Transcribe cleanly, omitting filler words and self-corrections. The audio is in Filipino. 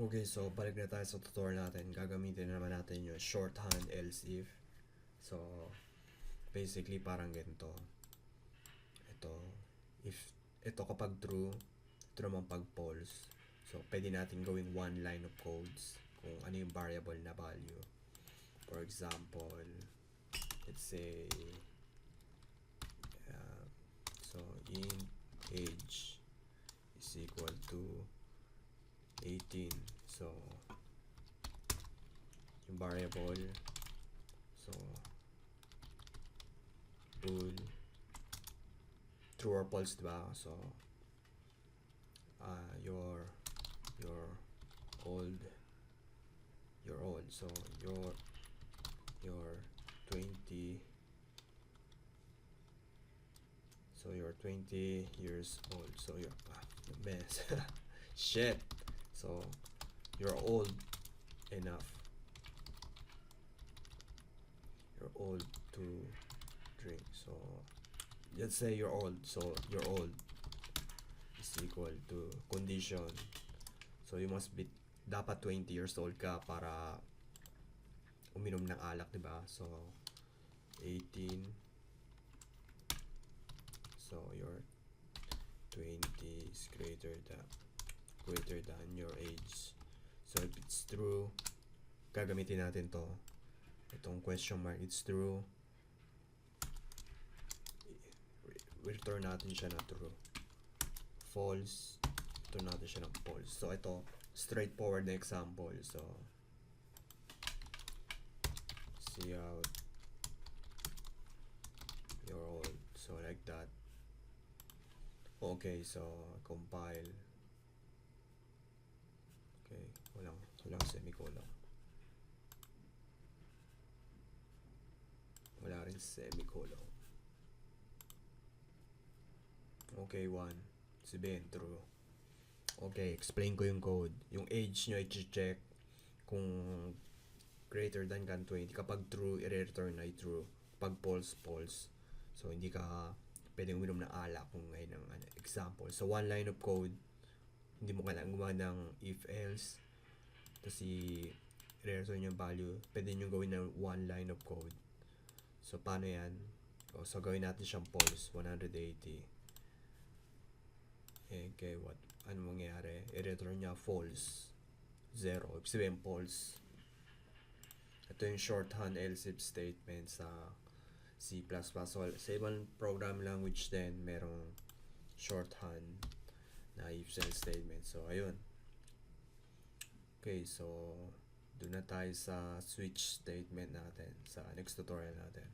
Okay, so balik na tayo sa tutorial natin. Gagamitin naman natin yung shorthand else if. So, basically parang ganito. Ito, if ito kapag true, ito naman pag false. So, pwede natin gawing one line of codes kung ano yung variable na value. For example, let's say, so int age is equal to 18. So, yung variable, so, bool, true or false, diba? So, your old, so, your 20, so you're 20 years old, so you're, mess, shit, so, you're old enough, you're old to drink. So let's say you're old, so you're old is equal to condition, so you must be, dapat 20 years old ka para uminom ng alak, diba? So 18, so your 20 is greater than your age. So if it's true, gagamitin natin to, itong question mark, it's true, return natin siya na true. False, return natin siya ng false. So ito, straightforward na example. So see out, you're old, so like that. Okay, so compile. Okay, walang semicolon, wala rin semicolon. Okay, 1, sabihin true. Okay, explain ko yung code. Yung age nyo i-check kung greater than 20. Kapag true, i-return ay true. Pag false, false. So hindi ka pwedeng uminom ng alak kung ngayon ang example. So one line of code, hindi mo kailangan gumawa ng if else, tapos i-return yung value. Pwede nyo gawin ng one line of code. So paano yan? So gawin natin siyang false, 180. Okay, ano mangyayari? I-return niya false, 0. Ibig sabihin false. Ito yung shorthand else if statement sa C++. So, sa ibang program language din, merong shorthand na if else statement. So, ayun. Okay, so doon na tayo sa switch statement natin sa next tutorial natin.